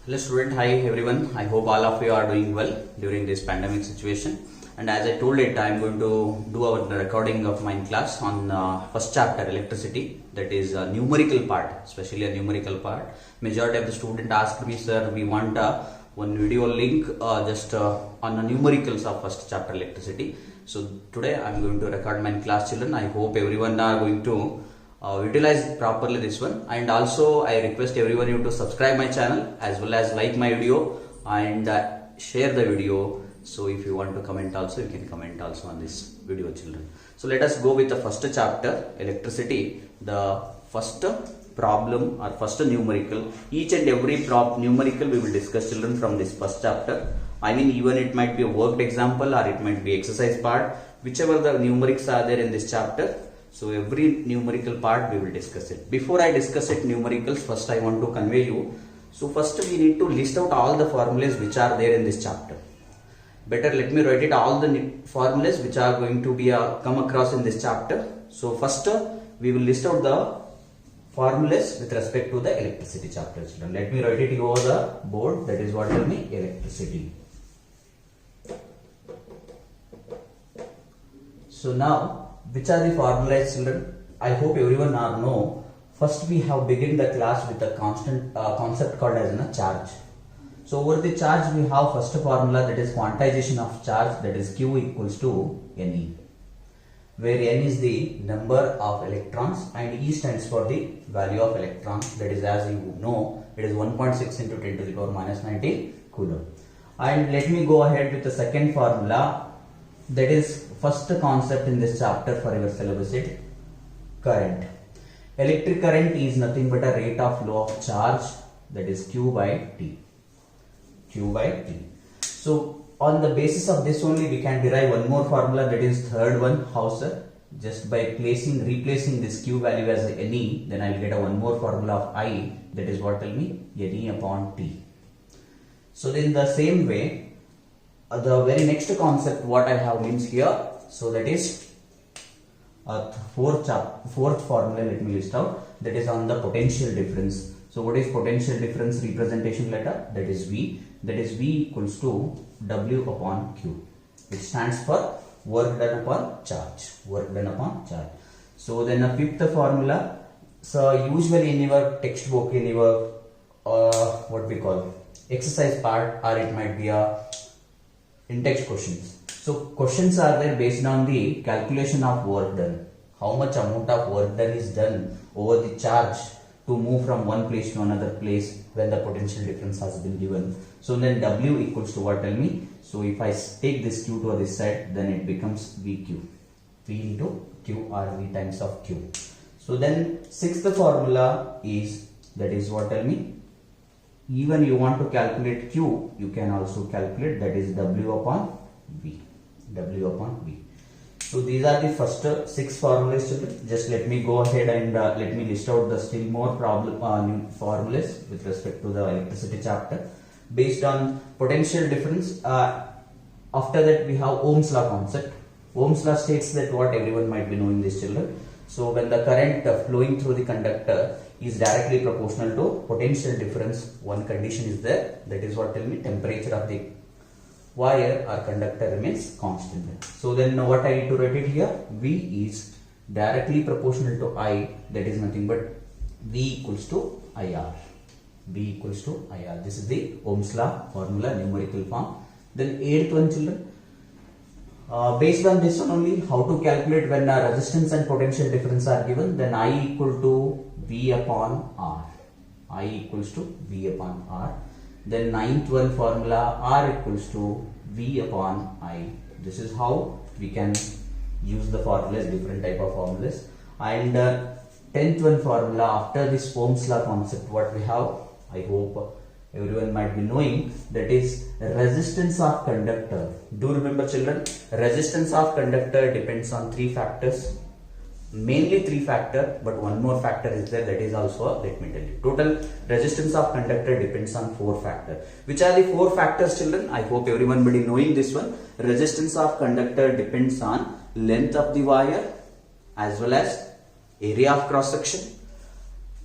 Hello student, hi everyone. I hope all of you are doing well during this pandemic situation. And as I told it, I am going to do our recording of my class on first chapter electricity, that is a numerical part, especially a numerical part. Majority of the student asked me, sir, we want one video link on the numericals of first chapter electricity. So today I am going to record my class, children. I hope everyone are going to utilize properly this one, and also I request everyone you to subscribe my channel as well as like my video and share the video. So if you want to comment also, you can comment also on this video, children. So let us go with the first chapter electricity, the first problem or first numerical. Each and every numerical we will discuss, children, from this first chapter. I mean, even it might be a worked example or it might be exercise part, whichever the numerics are there in this chapter. So every numerical part we will discuss it. Before I discuss it numericals, first I want to convey you. So first we need to list out all the formulas which are there in this chapter. Better let me write it all the formulas which are going to be come across in this chapter. So first we will list out the formulas with respect to the electricity chapter, children. Let me write it over the board. That is what tell me electricity. So now, which are the formulas, children? I hope everyone know. First we have begun the class with a constant concept called as a charge. So over the charge we have first formula, that is quantization of charge, that is Q equals to Ne, where N is the number of electrons and E stands for the value of electrons, that is, as you know, it is 1.6 into 10 to the power minus 19 coulomb. And let me go ahead with the second formula, that is first concept in this chapter for your syllabus is current. Electric current is nothing but a rate of flow of charge, that is Q by T. Q by T. So on the basis of this only we can derive one more formula, that is third one. How, sir? Just by replacing this Q value as Ne, then I will get a one more formula of I, that is what tell me Ne upon T. So in the same way, the very next concept what I have means here, so that is fourth formula, let me list out, that is on the potential difference. So what is potential difference representation letter? That is V. That is V equals to W upon Q, which stands for work done upon charge. Work done upon charge. So then a fifth formula. So usually in your textbook, in your what we call exercise part, or it might be a in-text questions. So questions are there based on the calculation of work done. How much amount of work done is done over the charge to move from one place to another place when the potential difference has been given. So then W equals to what, tell me? So if I take this Q to this side, then it becomes VQ. V into Q, or V times of Q. So then sixth formula is, that is what, tell me? Even you want to calculate Q, you can also calculate, that is W upon V. W upon V. So these are the first six formulas, children. Just let me go ahead and let me list out the still more new formulas with respect to the electricity chapter based on potential difference. After that we have Ohm's law concept. Ohm's law states that what everyone might be knowing this, children. So when the current flowing through the conductor is directly proportional to potential difference, one condition is there, that is what, tell me, temperature of the wire or conductor remains constant. So then what I need to write it here, V is directly proportional to I, that is nothing but V equals to IR. V equals to IR. This is the Ohm's law formula, numerical form. Then eighth one, children. Based on this one only, how to calculate when resistance and potential difference are given, then I equal to V upon R. I equals to V upon R. Then ninth one formula, R equals to V upon I. This is how we can use the formulas, different type of formulas. And 10th one formula, after this Ohm's law concept, what we have, I hope everyone might be knowing, that is resistance of conductor. Do remember, children, resistance of conductor depends on three factors. Mainly three factors, but one more factor is there, that is also, let me tell you. Total resistance of conductor depends on four factors. Which are the four factors, children? I hope everyone will be knowing this one. Resistance of conductor depends on length of the wire as well as area of cross section.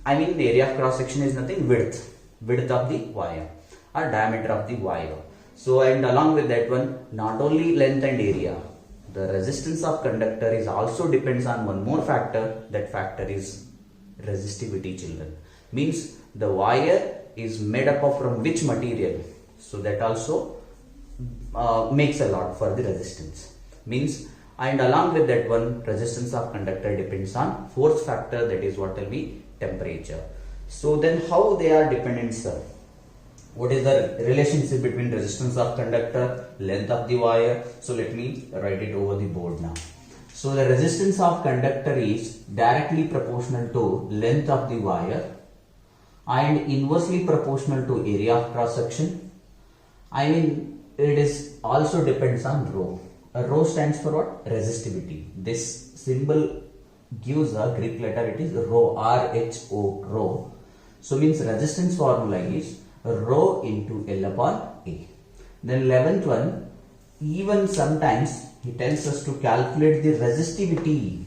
I mean, the area of cross section is nothing, width of the wire. or diameter of the wire. So and along with that one, not only length and area, the resistance of conductor is also depends on one more factor. That factor is resistivity, children. Means the wire is made up of from which material. So that also makes a lot for the resistance. Means and along with that one, resistance of conductor depends on fourth factor, that is what will be temperature. So then how they are dependent, sir? What is the relationship between resistance of conductor, length of the wire? So let me write it over the board now. So the resistance of conductor is directly proportional to length of the wire and inversely proportional to area of cross section. I mean, it is also depends on rho. Rho stands for what? Resistivity. This symbol gives a Greek letter, it is rho, R-H-O, rho. So means resistance formula is rho into L upon A. Then 11th one, even sometimes he tells us to calculate the resistivity,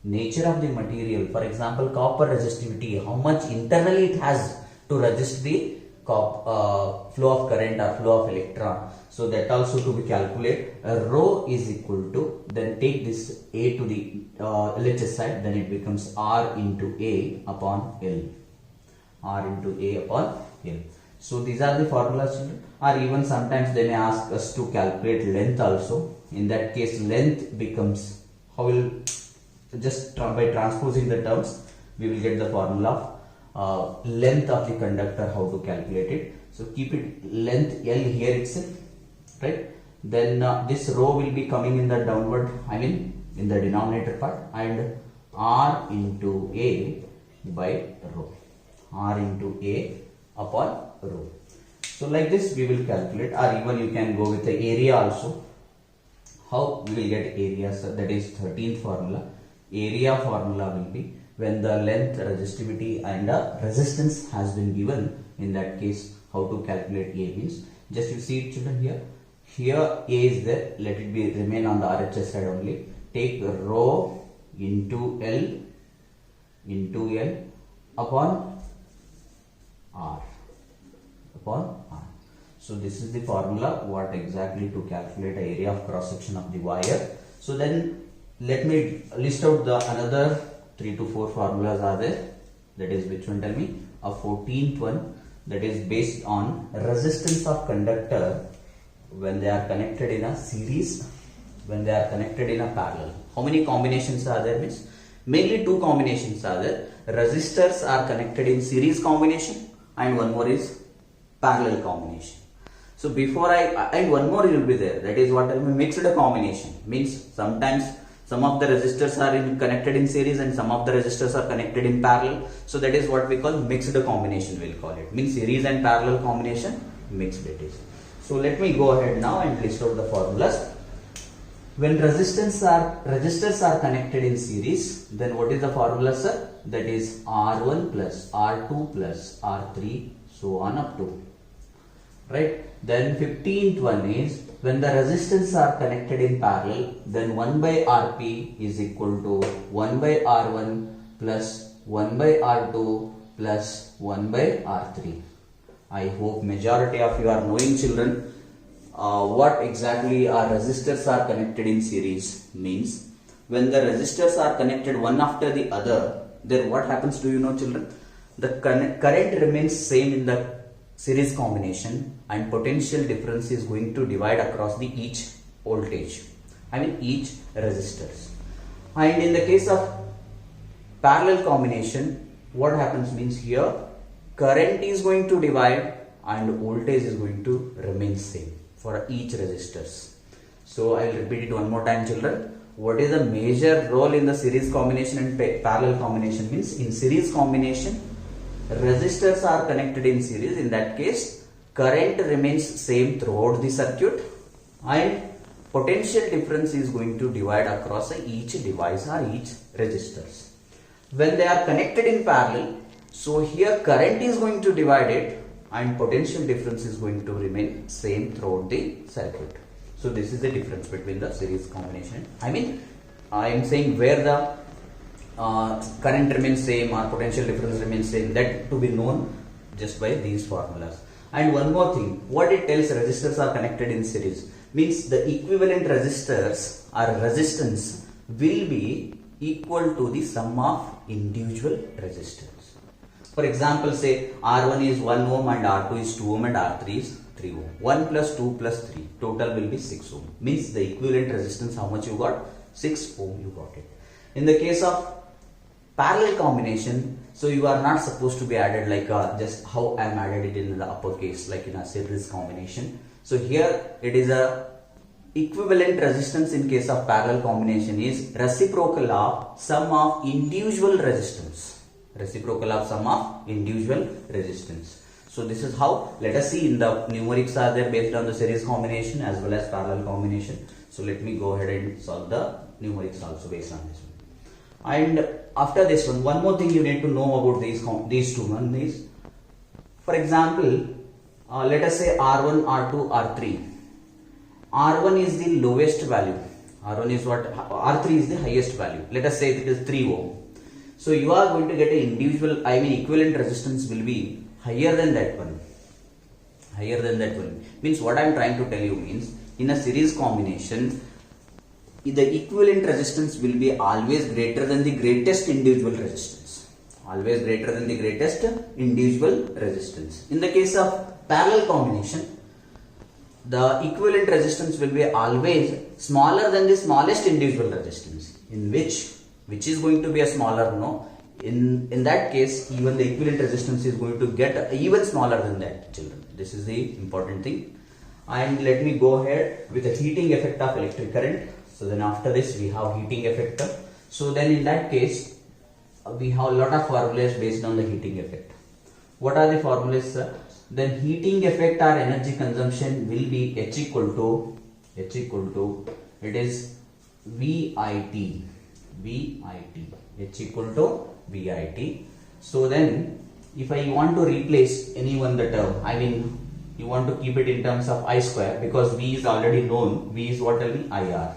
nature of the material. For example, copper resistivity, how much internally it has to resist the flow of current or flow of electron. So that also to be calculated. Rho is equal to, then take this A to the LHS side, then it becomes R into A upon L. R into A upon L. So these are the formulas, or even sometimes they may ask us to calculate length also. In that case, length becomes, how will, just by transposing the terms, we will get the formula of length of the conductor, how to calculate it. So keep it length L here itself, right? Then this rho will be coming in the downward, I mean in the denominator part, and R into A by rho. R into A upon rho. So like this we will calculate, or even you can go with the area also. How we will get area, sir? That is 13th formula. Area formula will be when the length, resistivity and resistance has been given. In that case, how to calculate A means, just you see it, children, here. Here A is there, let it be remain on the RHS side only. Take rho into L upon R. So this is the formula what exactly to calculate the area of cross section of the wire. So then let me list out the another 3 to 4 formulas are there. That is which one, tell me? A 14th one, that is based on resistance of conductor when they are connected in a series, when they are connected in a parallel. How many combinations are there? Means mainly 2 combinations are there. Resistors are connected in series combination and one more is parallel combination. So before and one more will be there, that is what I mean mixed combination. Means sometimes some of the resistors are connected in series and some of the resistors are connected in parallel. So that is what we call mixed combination, we will call it. Means series and parallel combination, mixed it is. So let me go ahead now and list out the formulas. When resistors are connected in series, then what is the formula, sir? That is R1 plus R2 plus R3, so on up to. Right? Then 15th one is when the resistors are connected in parallel, then 1 by Rp is equal to 1 by R1 plus 1 by R2 plus 1 by R3. I hope majority of you are knowing, children, what exactly our resistors are connected in series means. When the resistors are connected one after the other, then what happens, do you know, children? The current remains same in the series combination and potential difference is going to divide across the each voltage, I mean each resistors. And in the case of parallel combination, what happens means here current is going to divide and voltage is going to remain same for each resistors. So I will repeat it one more time, children. What is the major role in the series combination and parallel combination means, in series combination resistors are connected in series. In that case current remains same throughout the circuit and potential difference is going to divide across each device or each resistors. When they are connected in parallel, so here current is going to divide it and potential difference is going to remain same throughout the circuit. So this is the difference between the series combination. I mean I am saying where the current remains same or potential difference remains same, that to be known just by these formulas. And one more thing, what it tells, resistors are connected in series, means the equivalent resistors or resistance will be equal to the sum of individual resistors. For example, say R1 is 1 ohm and R2 is 2 ohm and R3 is 3 ohm. 1 plus 2 plus 3, total will be 6 ohm. Means the equivalent resistance, how much you got? 6 ohm you got it. In the case of parallel combination, so you are not supposed to be added like just how I am added it in the uppercase, like in a series combination. So here it is a equivalent resistance in case of parallel combination is reciprocal of sum of individual resistance. Reciprocal of sum of individual resistance. So this is how, let us see in the numerics are there based on the series combination as well as parallel combination. So let me go ahead and solve the numerics also based on this one. And after this one more thing you need to know about these two. One is, for example, let us say R1, R2, R3. R1 is the lowest value. R1 is what? R3 is the highest value. Let us say it is 3 ohm. So you are going to get an individual, equivalent resistance will be higher than that one. Higher than that one. Means what I am trying to tell you means, in a series combination, the equivalent resistance will be always greater than the greatest individual resistance. Always greater than the greatest individual resistance. In the case of parallel combination, the equivalent resistance will be always smaller than the smallest individual resistance. In which is going to be a smaller, no? In that case, even the equivalent resistance is going to get even smaller than that, children. This is the important thing. And let me go ahead with the heating effect of electric current. So then after this we have heating effect. So then in that case we have a lot of formulas based on the heating effect. What are the formulas? Then heating effect or energy consumption will be H equal to it is VIT, H equal to VIT. So then if I want to replace any one the term, you want to keep it in terms of I square, because V is already known. V is what? Tell me, IR.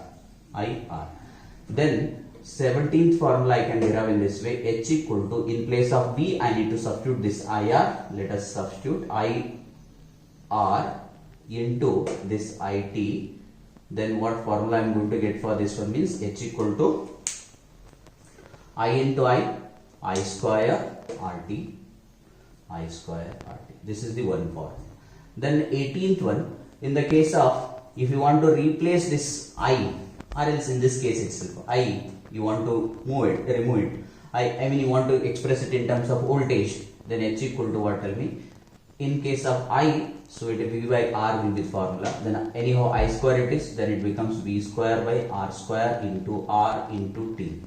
Then 17th formula I can derive in this way. H equal to, in place of V I need to substitute this IR. Let us substitute IR into this IT. Then what formula I am going to get for this one means H equal to I into I square RT. This is the one formula. Then 18th one, in the case of, if you want to replace this I, or else in this case itself, I, you want to remove it. You want to express it in terms of voltage, then H equal to what? Tell me. In case of I, so it will be V by R will be the formula. Then anyhow I square it is, then it becomes V square by R square into R into T.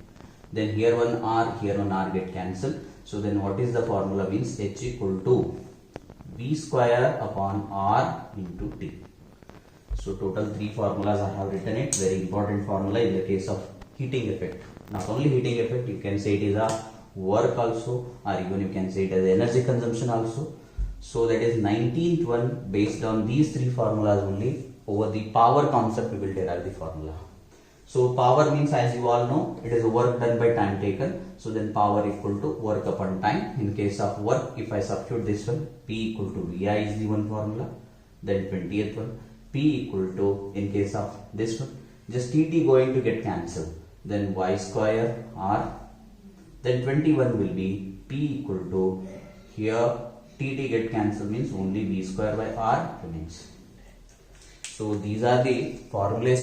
Then here one R get cancelled. So then what is the formula means? H equal to V square upon R into T. So total 3 formulas I have written it. Very important formula in the case of heating effect. Not only heating effect, you can say it is a work also, or even you can say it as energy consumption also. So that is 19th one. Based on these 3 formulas only, over the power concept we will derive the formula. So power means, as you all know, it is work done by time taken. So then power equal to work upon time. In case of work, if I substitute this one, P equal to VI is the one formula. Then 20th one, P equal to, in case of this one, just TT going to get cancelled. Then Y square R. Then 21 will be P equal to, here TT get cancelled means only V square by R remains. So these are the formulas